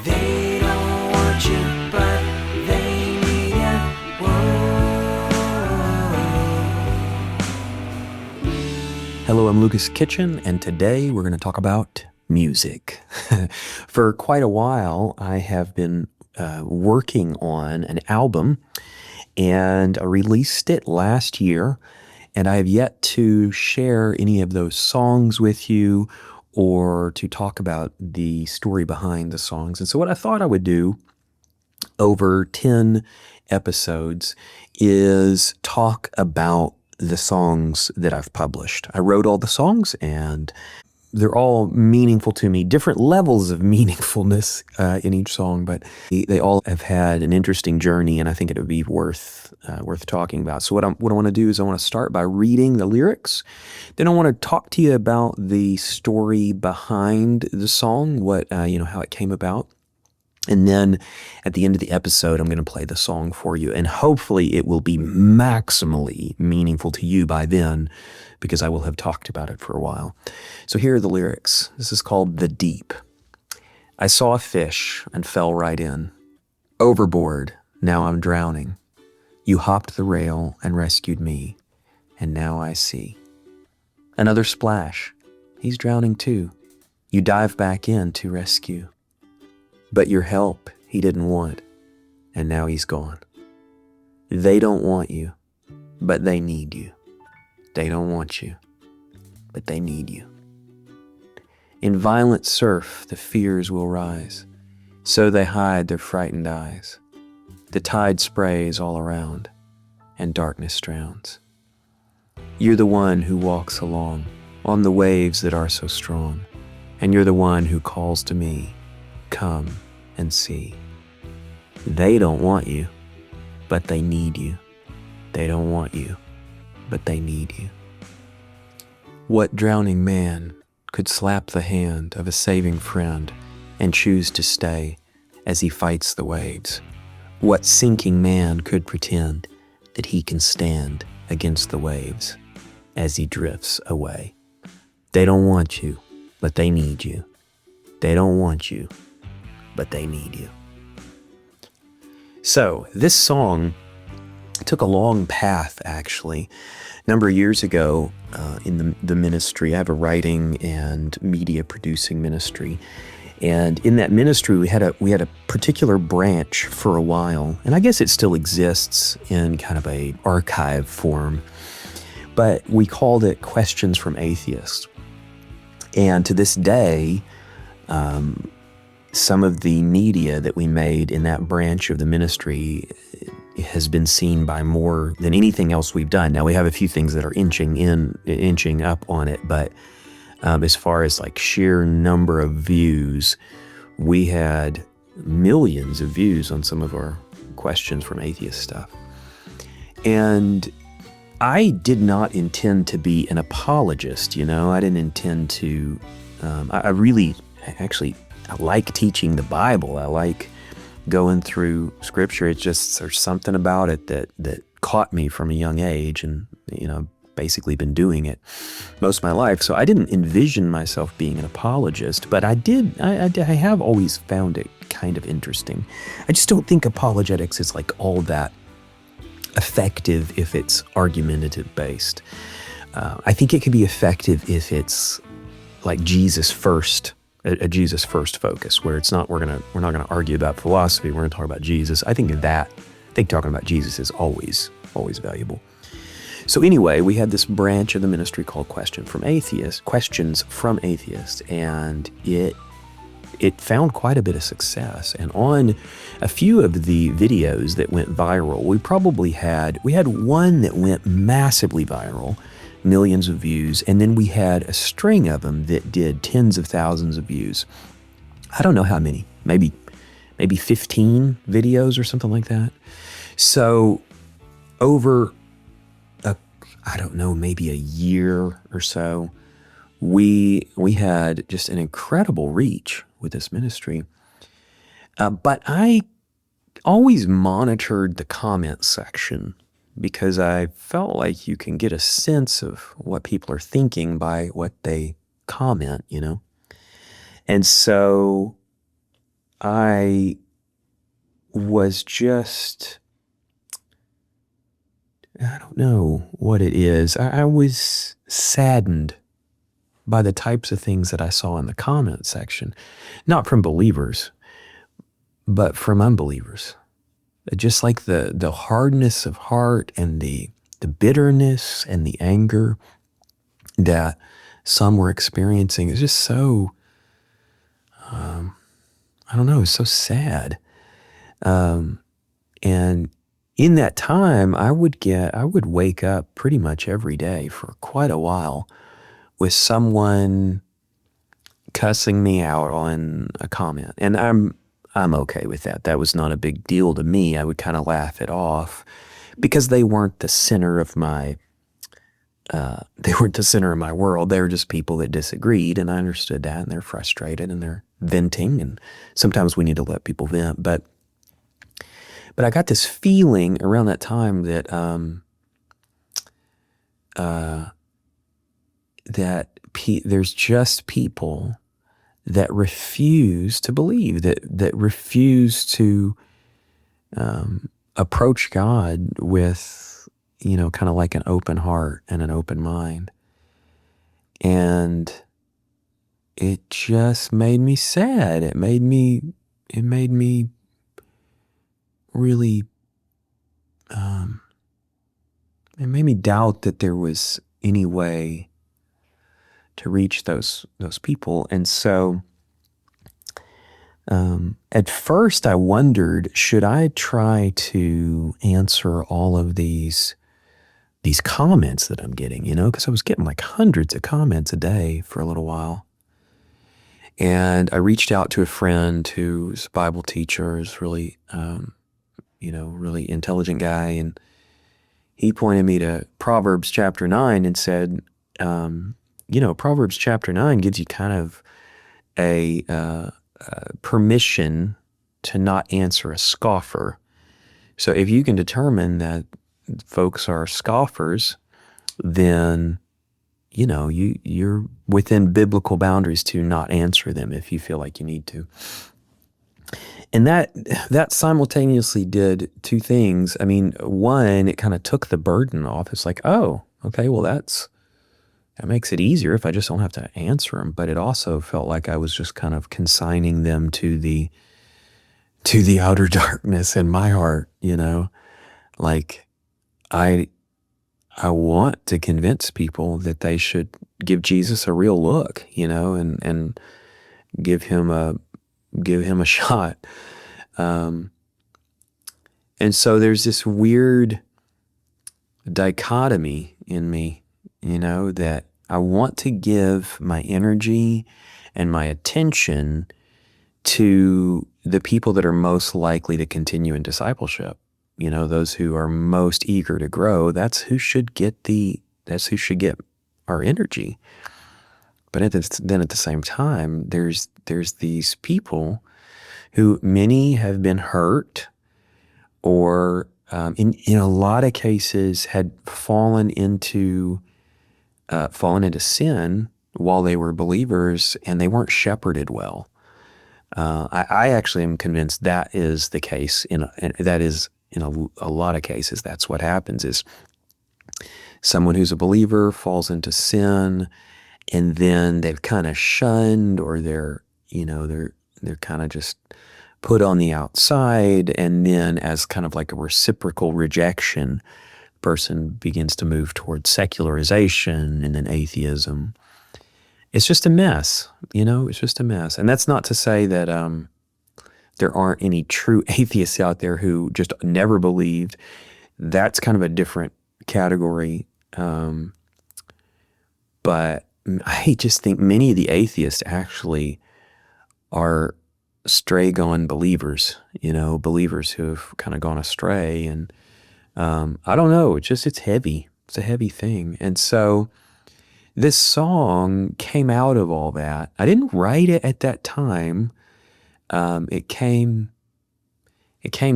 They don't want you, but they need you. Hello, I'm Lucas Kitchen, and today we're going to talk about music. For quite a while, I have been working on an album, and I released it last year, and I have yet to share any of those songs with you or to talk about the story behind the songs. And so what I thought I would do over 10 episodes is talk about the songs that I've published. I wrote all the songs, and they're all meaningful to me, different levels of meaningfulness in each song, but they all have had an interesting journey, and I think it would be worth talking about. So what I want to do is I want to start by reading the lyrics. Then I want to talk to you about the story behind the song, how it came about. And then at the end of the episode, I'm going to play the song for you, and hopefully it will be maximally meaningful to you by then, because I will have talked about it for a while. So here are the lyrics. This is called The Deep. I saw a fish and fell right in. Overboard, now I'm drowning. You hopped the rail and rescued me, and now I see. Another splash. He's drowning too. You dive back in to rescue. But your help he didn't want, and now he's gone. They don't want you, but they need you. They don't want you, but they need you. In violent surf, the fears will rise, so they hide their frightened eyes. The tide sprays all around, and darkness drowns. You're the one who walks along on the waves that are so strong, and you're the one who calls to me, come and see. They don't want you, but they need you. They don't want you, but they need you. What drowning man could slap the hand of a saving friend and choose to stay as he fights the waves? What sinking man could pretend that he can stand against the waves as he drifts away? They don't want you, but they need you. They don't want you, but they need you. So this song took a long path, actually. A number of years ago in the ministry, I have a writing and media producing ministry. And in that ministry, we had a particular branch for a while, and I guess it still exists in kind of a archive form, but we called it Questions from Atheists. And to this day, some of the media that we made in that branch of the ministry has been seen by more than anything else we've done. Now, we have a few things that are inching up on it, but as far as like sheer number of views, we had millions of views on some of our Questions from Atheist stuff. And I did not intend to be an apologist, I didn't intend to, I like teaching the Bible. I like going through Scripture. It's just, there's something about it that caught me from a young age, and basically been doing it most of my life. So I didn't envision myself being an apologist, but I have always found it kind of interesting. I just don't think apologetics is like all that effective if it's argumentative based. I think it can be effective if it's like Jesus first. A Jesus first focus, where it's not we're not gonna argue about philosophy. We're gonna talk about Jesus. I think talking about Jesus is always valuable. So anyway, we had this branch of the ministry called Questions from Atheists, and it found quite a bit of success. And on a few of the videos that went viral, we had one that went massively viral, millions of views, and then we had a string of them that did tens of thousands of views. I don't know how many, maybe 15 videos or something like that. So over maybe a year or so, we had just an incredible reach with this ministry. But I always monitored the comment section, because I felt like you can get a sense of what people are thinking by what they comment, And so I was just, I don't know what it is. I was saddened by the types of things that I saw in the comment section, not from believers, but from unbelievers. Just like the hardness of heart and the bitterness and the anger that some were experiencing is just so, I don't know, so sad. And in that time, I would wake up pretty much every day for quite a while with someone cussing me out on a comment. And I'm okay with that. That was not a big deal to me. I would kind of laugh it off because they weren't the center of my they weren't the center of my world. They were just people that disagreed, and I understood that, and they're frustrated and they're venting, and sometimes we need to let people vent. But I got this feeling around that time that there's just people that refuse to believe, that refuse to approach God with, kind of like an open heart and an open mind. And it just made me sad. It made me really, it made me doubt that there was any way to reach those people. And so at first I wondered, should I try to answer all of these comments that I'm getting, because I was getting like hundreds of comments a day for a little while. And I reached out to a friend who's a Bible teacher, is really, really intelligent guy. And he pointed me to Proverbs chapter 9 and said, Proverbs chapter 9 gives you kind of a permission to not answer a scoffer. So if you can determine that folks are scoffers, then you're within biblical boundaries to not answer them if you feel like you need to. And that simultaneously did two things. I mean, one, it kind of took the burden off. It's like, oh, okay, well that makes it easier if I just don't have to answer them. But it also felt like I was just kind of consigning them to the outer darkness in my heart, like I want to convince people that they should give Jesus a real look, and give him a shot. And so there's this weird dichotomy in me, that I want to give my energy and my attention to the people that are most likely to continue in discipleship. Those who are most eager to grow, that's who should get our energy. But then at the same time, there's these people who many have been hurt, or in a lot of cases had fallen into sin while they were believers, and they weren't shepherded well. I actually am convinced that is the case. In a lot of cases, that's what happens, is someone who's a believer falls into sin, and then they've kind of shunned, or they're kind of just put on the outside, and then as kind of like a reciprocal rejection, the person begins to move towards secularization and then atheism. It's just a mess, it's just a mess. And that's not to say that there aren't any true atheists out there who just never believed. That's kind of a different category. But I just think many of the atheists actually are stray-gone believers, believers who have kind of gone astray. And I don't know, it's heavy. It's a heavy thing. And so this song came out of all that. I didn't write it at that time. It came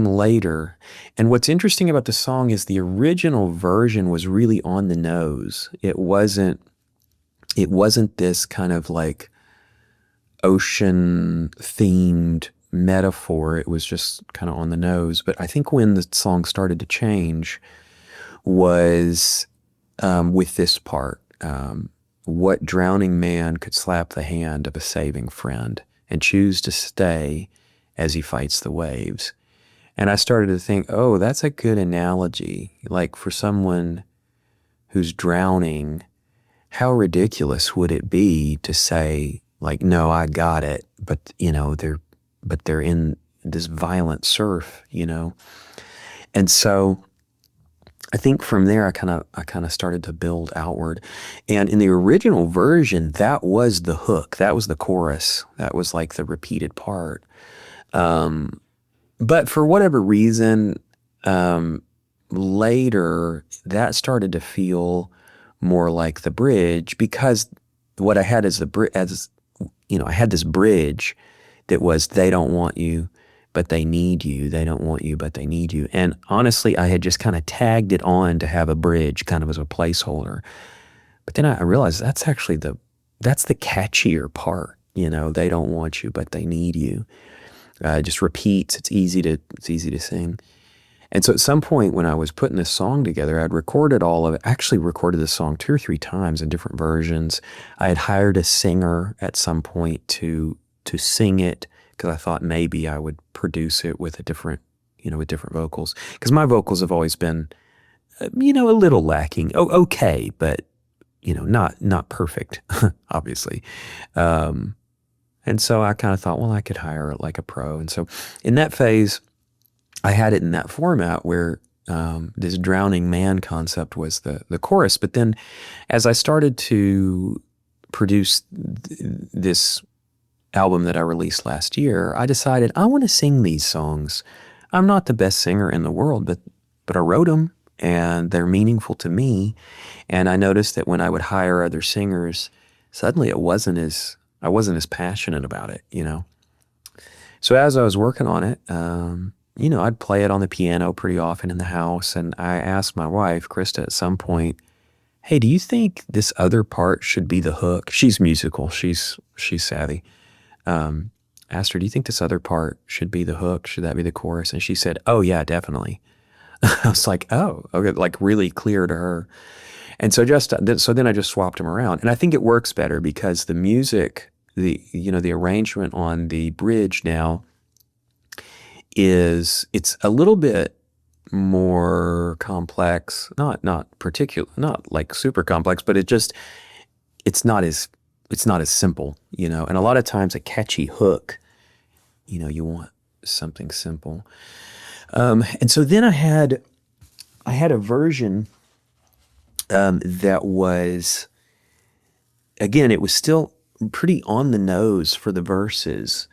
later. And what's interesting about the song is the original version was really on the nose. It wasn't this kind of like ocean themed metaphor. It was just kind of on the nose. But I think when the song started to change was with this part. What drowning man could slap the hand of a saving friend and choose to stay as he fights the waves? And I started to think, oh, that's a good analogy. Like for someone who's drowning, how ridiculous would it be to say, like, no, I got it, but they're in this violent surf, And so I think from there I kind of started to build outward. And in the original version, that was the hook. That was the chorus. That was like the repeated part. But for whatever reason, later that started to feel more like the bridge, because what I had as I had this bridge that was, they don't want you, but they need you. They don't want you, but they need you. And honestly, I had just kind of tagged it on to have a bridge kind of as a placeholder. But then I realized that's actually that's the catchier part. They don't want you, but they need you. It just repeats. It's easy to sing. And so at some point when I was putting this song together, I'd recorded all of it. Actually recorded this song 2 or 3 times in different versions. I had hired a singer at some point to sing it, because I thought maybe I would produce it with with different vocals. Because my vocals have always been, a little lacking. Oh, okay, but not perfect, obviously. And so I kind of thought, well, I could hire like a pro. And so in that phase, I had it in that format where this drowning man concept was the chorus. But then as I started to produce this album that I released last year, I decided I want to sing these songs. I'm not the best singer in the world, but I wrote them and they're meaningful to me. And I noticed that when I would hire other singers, suddenly I wasn't as passionate about it, So as I was working on it, I'd play it on the piano pretty often in the house. And I asked my wife, Krista, at some point, hey, do you think this other part should be the hook? She's musical. She's savvy. Asked her, do you think this other part should be the hook? Should that be the chorus? And she said, oh yeah, definitely. I was like, oh, okay, like really clear to her. And so then I just swapped them around. And I think it works better because the music, the arrangement on the bridge now it's a little bit more complex, not like super complex, but it's not as simple, and a lot of times a catchy hook, you want something simple. And so then I had a version that was, again, it was still pretty on the nose for the verses.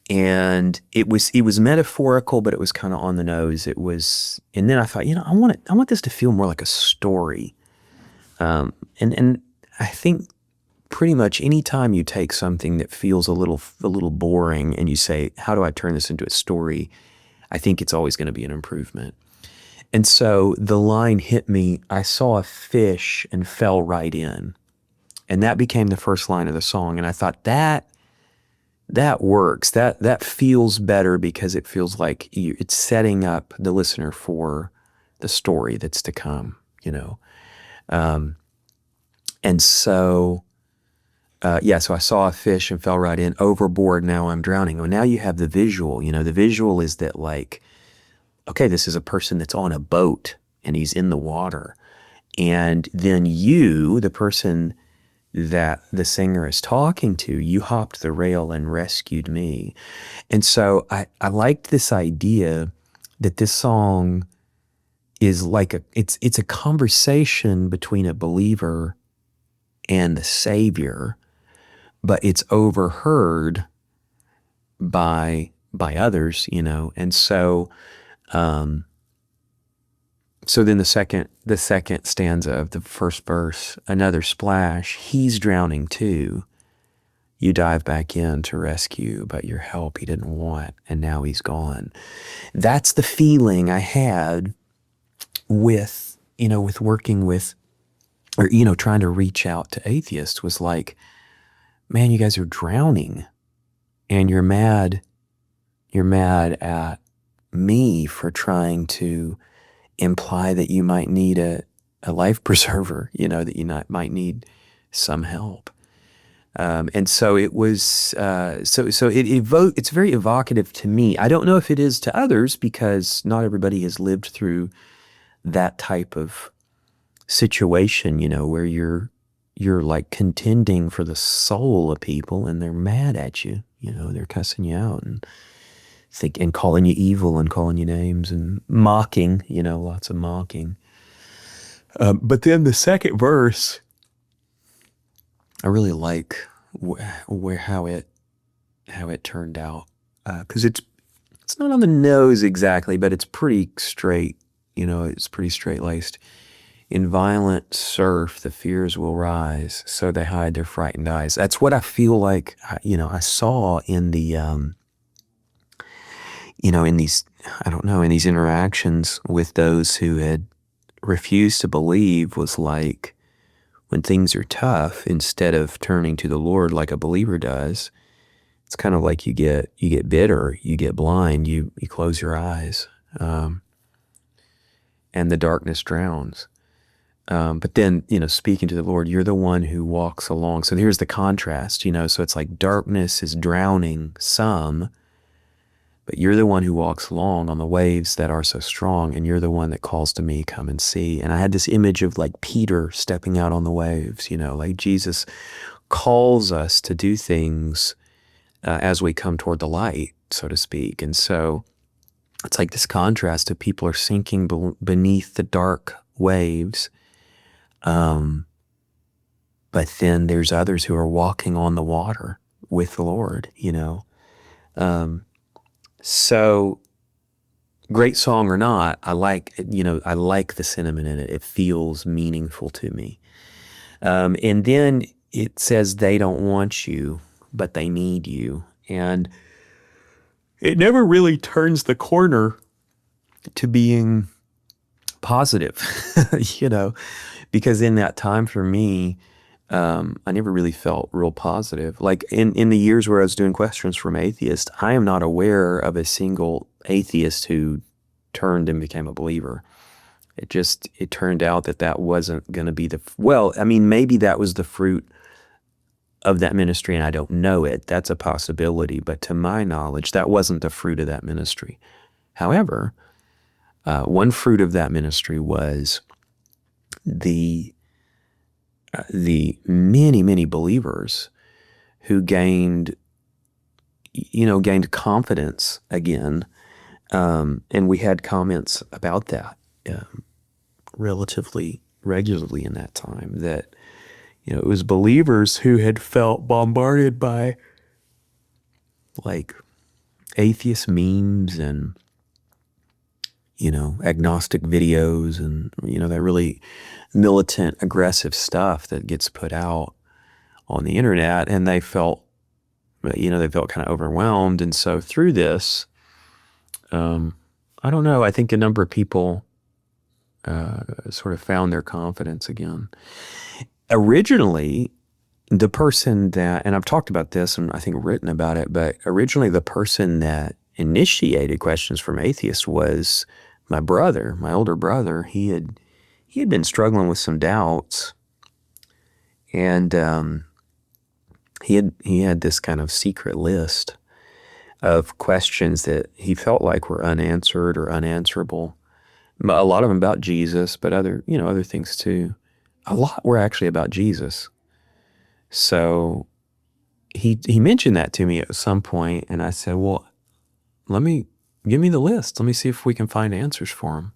And it was metaphorical, but it was kind of on the nose. And then I thought, I want this to feel more like a story. And I think pretty much any time you take something that feels a little boring and you say, how do I turn this into a story? I think it's always going to be an improvement. And so the line hit me, I saw a fish and fell right in. And that became the first line of the song. And I thought that works. That feels better because it feels like it's setting up the listener for the story that's to come, And so, so I saw a fish and fell right in. Overboard, now I'm drowning. Well, now you have the visual. The visual is that, like, okay, this is a person that's on a boat and he's in the water. And then you, the person that the singer is talking to, you hopped the rail and rescued me. And so I liked this idea that this song is like it's a conversation between a believer and the Savior, but it's overheard by others, and so so then the second stanza of the first verse, another splash, he's drowning too. You dive back in to rescue, but your help he didn't want, and now he's gone. That's the feeling I had with working with, or trying to reach out to atheists, was like, man, you guys are drowning and you're mad at me for trying to imply that you might need a life preserver, that you might need some help. And so it was, it's very evocative to me. I don't know if it is to others because not everybody has lived through that type of situation, where you're like contending for the soul of people and they're mad at you, they're cussing you out and calling you evil and calling you names and mocking, lots of mocking. But then the second verse, I really like where how it turned out, because it's not on the nose exactly, but it's pretty straight. It's pretty straight laced. In violent surf, the fears will rise, so they hide their frightened eyes. That's what I feel like, I saw in the, in these, I don't know, in these interactions with those who had refused to believe, was like, when things are tough, instead of turning to the Lord like a believer does, it's kind of like you get bitter, you get blind, you close your eyes, and the darkness drowns. But then, speaking to the Lord, you're the one who walks along. So here's the contrast, so it's like darkness is drowning some, but you're the one who walks along on the waves that are so strong, and you're the one that calls to me, come and see. And I had this image of like Peter stepping out on the waves, like Jesus calls us to do things as we come toward the light, so to speak. And so it's like this contrast of people are sinking beneath the dark waves, but then there's others who are walking on the water with the Lord, So great song or not, I like the sentiment in it. It feels meaningful to me. And then it says they don't want you, but they need you. And it never really turns the corner to being positive, because in that time for me, I never really felt real positive. Like in the years where I was doing questions from atheists, I am not aware of a single atheist who turned and became a believer. It turned out that wasn't going to be maybe that was the fruit of that ministry and I don't know it. That's a possibility. But to my knowledge, that wasn't the fruit of that ministry. However, one fruit of that ministry was the many, many believers who gained confidence again. And we had comments about that relatively regularly in that time, that, it was believers who had felt bombarded by like atheist memes and, agnostic videos and, that really militant, aggressive stuff that gets put out on the internet. And they felt kind of overwhelmed. And so through this, I don't know, I think a number of people sort of found their confidence again. Originally, the person that, and I've talked about this and I think written about it, but originally the person that initiated questions from atheists was my brother, my older brother. He had been struggling with some doubts, and he had this kind of secret list of questions that he felt like were unanswered or unanswerable. A lot of them about Jesus, but other things too. A lot were actually about Jesus. So he mentioned that to me at some point, and I said, well, give me the list. Let me see if we can find answers for him.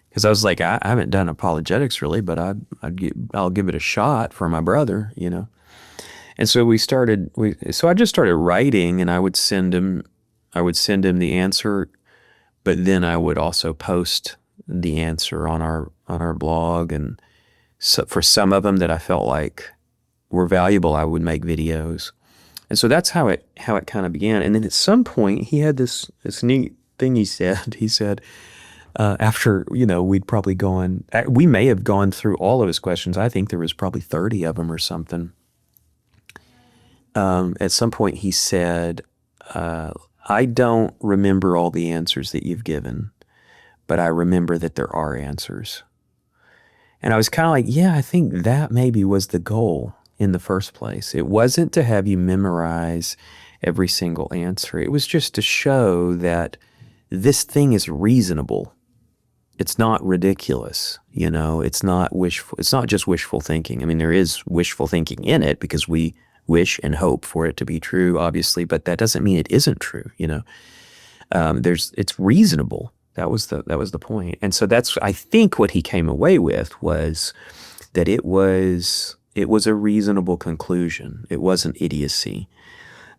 Because I was like, I haven't done apologetics really, but I'll give it a shot for my brother, And so I just started writing, and I would send him the answer, but then I would also post the answer on our blog. And so for some of them that I felt like were valuable, I would make videos. And so that's how it kind of began. And then at some point, he had this neat thing he said. He said, after, we may have gone through all of his questions. I think there was probably 30 of them or something. At some point, he said, uh, I don't remember all the answers that you've given, but I remember that there are answers. And I was kind of like, yeah, I think that maybe was the goal in the first place. It wasn't to have you memorize every single answer, it was just to show that this thing is reasonable. It's not ridiculous, it's not wishful, it's not just wishful thinking. I mean, there is wishful thinking in it because we wish and hope for it to be true, obviously, but that doesn't mean it isn't true. It's reasonable. That was the point. And so that's, I think, what he came away with was that it was a reasonable conclusion. It wasn't idiocy.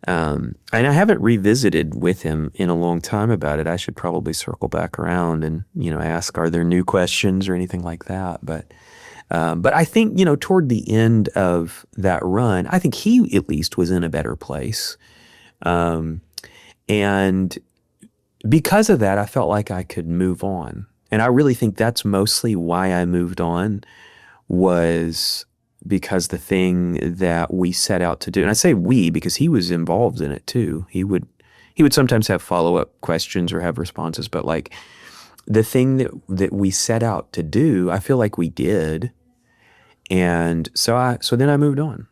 And I haven't revisited with him in a long time about it. I should probably circle back around and ask, are there new questions or anything like that? But I think toward the end of that run, I think he at least was in a better place, and because of that, I felt like I could move on. And I really think that's mostly why I moved on, was because the thing that we set out to do, and I say we because he was involved in it too. He would sometimes have follow-up questions or have responses, but like the thing that we set out to do, I feel like we did. And so then I moved on.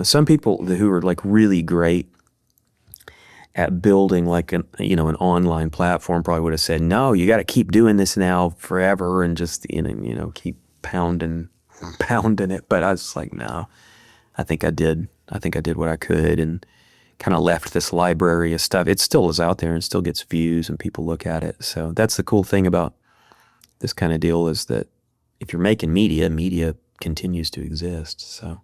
Some people who are like really great at building like an online platform probably would have said, no, you got to keep doing this now forever and just keep pounding it. But I was like, no, I think I did what I could and kind of left this library of stuff. It still is out there and still gets views and people look at it. So that's the cool thing about this kind of deal, is that if you're making media continues to exist. So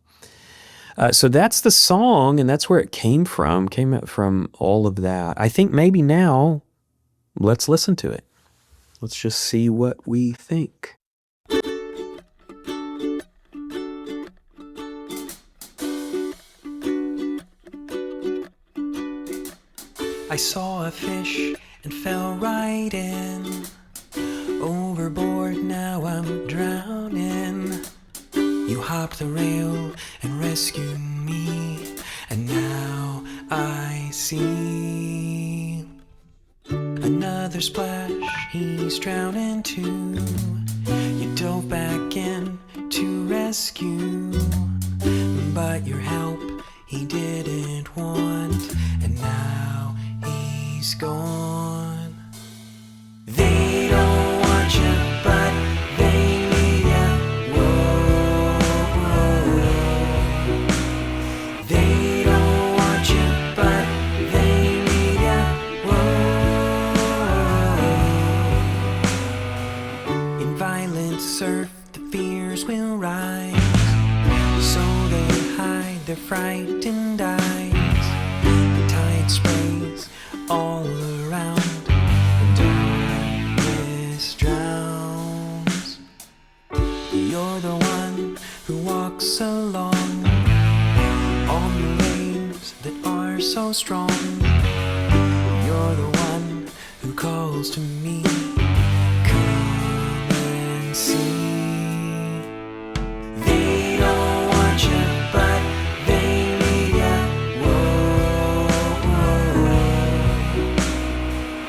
that's the song, and that's where it came from all of that. I think maybe now let's listen to it. Let's just see what we think. I saw a fish and fell right in. Overboard, now I'm drowning. You hopped the rail and rescued me, and now I see another splash, he's drowning too. You dove back in to rescue, but your help he didn't want, and now he's gone. They don't want you, but they need you. Whoa, whoa. They don't want you, but they need you. Whoa. In violent surf, the fears will rise, so they hide their frightened eyes. The tide sprays all around, and darkness drowns. You're the one who walks along on the waves that are so strong. You're the one who calls to me, come and see. They don't want you, but they need you. Whoa, whoa.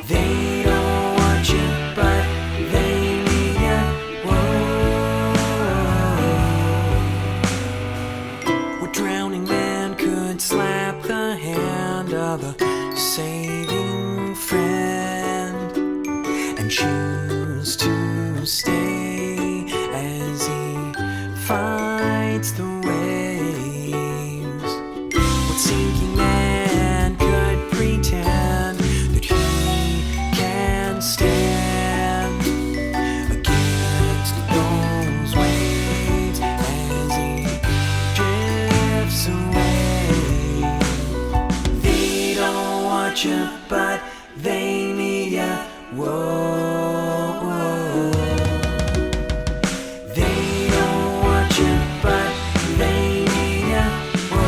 They don't want you, but they need you. Whoa. What drowning man could slap the hand of a saving friend and choose to stay as he fights the waves? What sinking man could pretend that he can stand against those waves as he drifts away? They don't want you, but they need you. Whoa, whoa. They don't want you, but they need you. Whoa.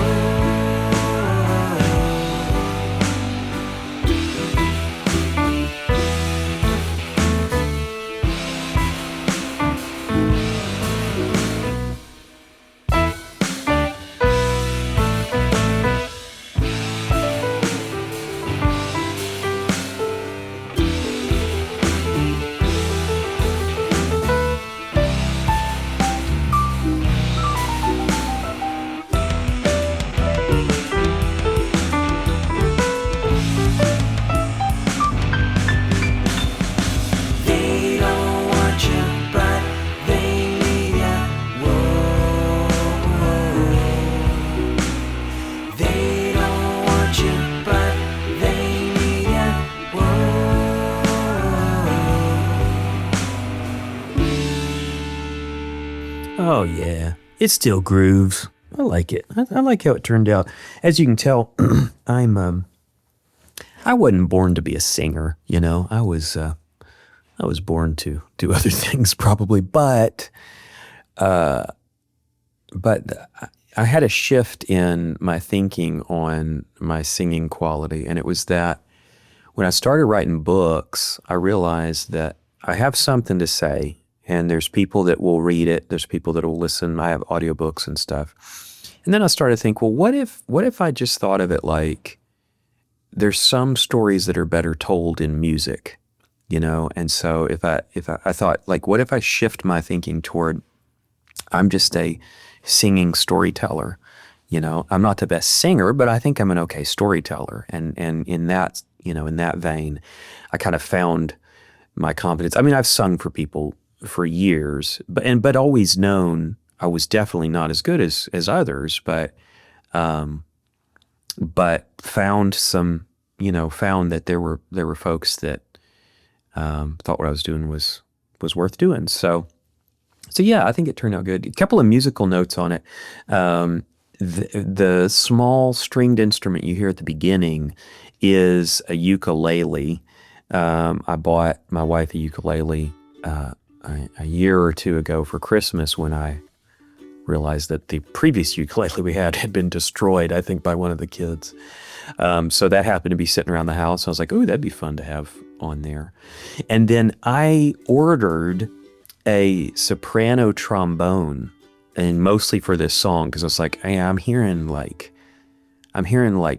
yeah, it still grooves. I like it. I like how it turned out. As you can tell, I wasn't born to be a singer. I was born to do other things probably, but I had a shift in my thinking on my singing quality, and it was that when I started writing books, I realized that I have something to say, and there's people that will read it, there's people that will listen. I have audiobooks and stuff. And then I started to think, well, what if I just thought of it like there's some stories that are better told in music, And so if I thought, like, what if I shift my thinking toward I'm just a singing storyteller. I'm not the best singer, but I think I'm an okay storyteller. And in that vein, I kind of found my confidence. I mean, I've sung for people for years, but always known I was definitely not as good as others, but found that there were folks that thought what I was doing was worth doing. So yeah, I think it turned out good. A couple of musical notes on it. The small stringed instrument you hear at the beginning is a ukulele. I bought my wife a ukulele a year or two ago for Christmas when I realized that the previous ukulele we had been destroyed, I think, by one of the kids. So that happened to be sitting around the house. I was like, oh, that'd be fun to have on there. And then I ordered a soprano trombone, and mostly for this song, because I was like, hey, I'm hearing like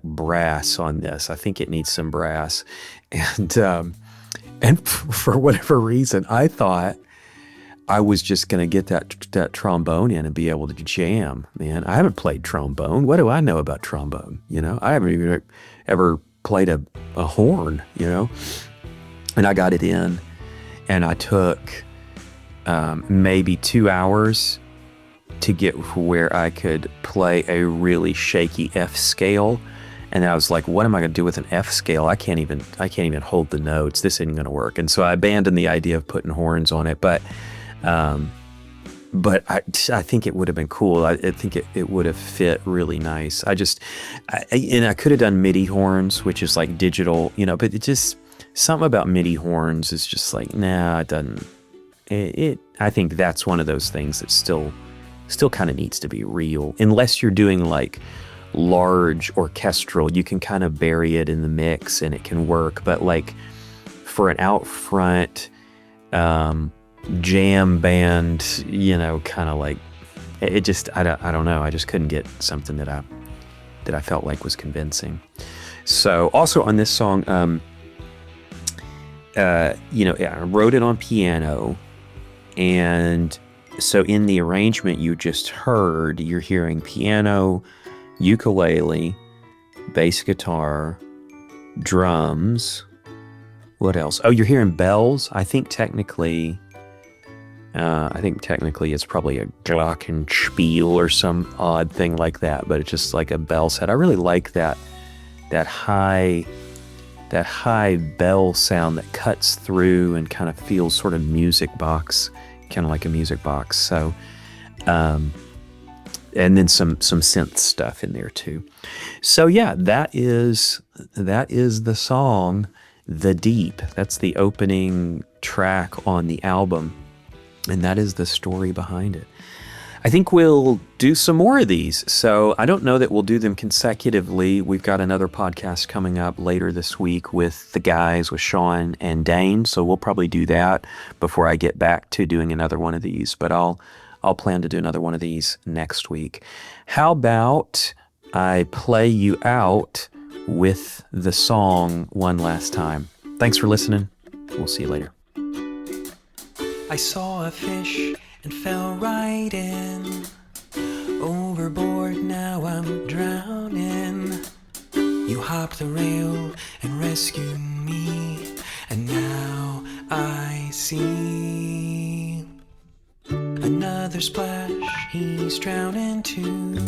brass on this. I think it needs some brass. And for whatever reason, I thought I was just going to get that trombone in and be able to jam. Man, I haven't played trombone. What do I know about trombone? I haven't even ever played a horn, And I got it in, and I took maybe 2 hours to get where I could play a really shaky F scale. And I was like, what am I going to do with an F scale? I can't even hold the notes. This isn't going to work. And so I abandoned the idea of putting horns on it. But I think it would have been cool. I think it would have fit really nice. I could have done MIDI horns, which is like digital, but it just, something about MIDI horns is just like, nah, it doesn't. I think that's one of those things that still kind of needs to be real. Unless you're doing like large orchestral, you can kind of bury it in the mix and it can work. But like for an out front jam band, kind of like it just, I don't know. I just couldn't get something that I felt like was convincing. So also on this song, I wrote it on piano. And so in the arrangement you just heard, you're hearing piano, ukulele, bass guitar, drums. What else? Oh, you're hearing bells. I think technically it's probably a glockenspiel or some odd thing like that, but it's just like a bell set. I really like that high bell sound that cuts through and kind of feels sort of kind of like a music box. So, and then some synth stuff in there too. So yeah, that is the song, The Deep. That's the opening track on the album. And that is the story behind it. I think we'll do some more of these. So I don't know that we'll do them consecutively. We've got another podcast coming up later this week with the guys, with Sean and Dane. So we'll probably do that before I get back to doing another one of these. But I'll plan to do another one of these next week. How about I play you out with the song one last time? Thanks for listening. We'll see you later. I saw a fish and fell right in. Overboard, now I'm drowning. You hopped the rail and rescued me, and now I see another splash, he's drowning too.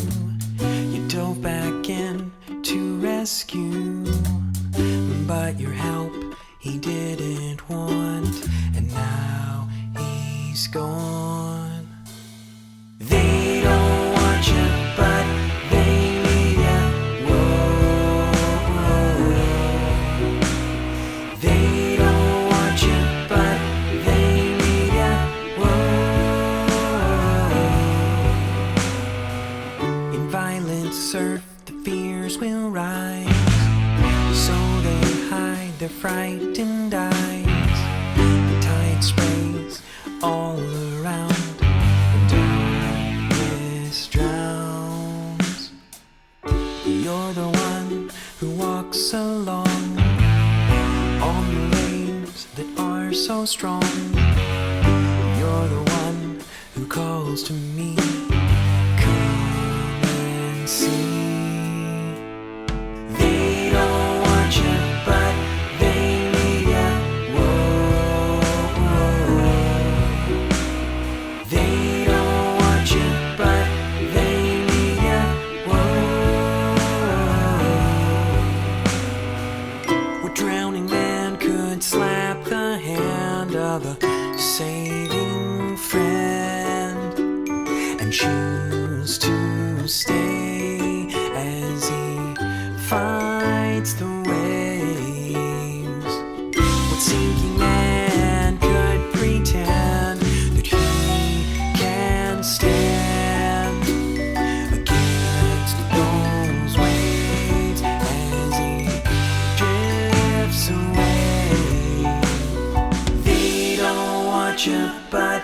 You dove back in to rescue, but your help he didn't want, and now he's gone. the fears will rise. So they hide their frightened eyes. The tide sprays all around, and darkness drowns. You're the one who walks along on the waves that are so strong. You're the one who calls to me, come and see. They don't want you, but they need you. Whoa, whoa. They don't want you, but they need you. Whoa. What drowning man could slap the hand of a saving friend and choose to stay as he fights the waves? What sinking man could pretend that he can stand against those waves as he drifts away? They don't want you, but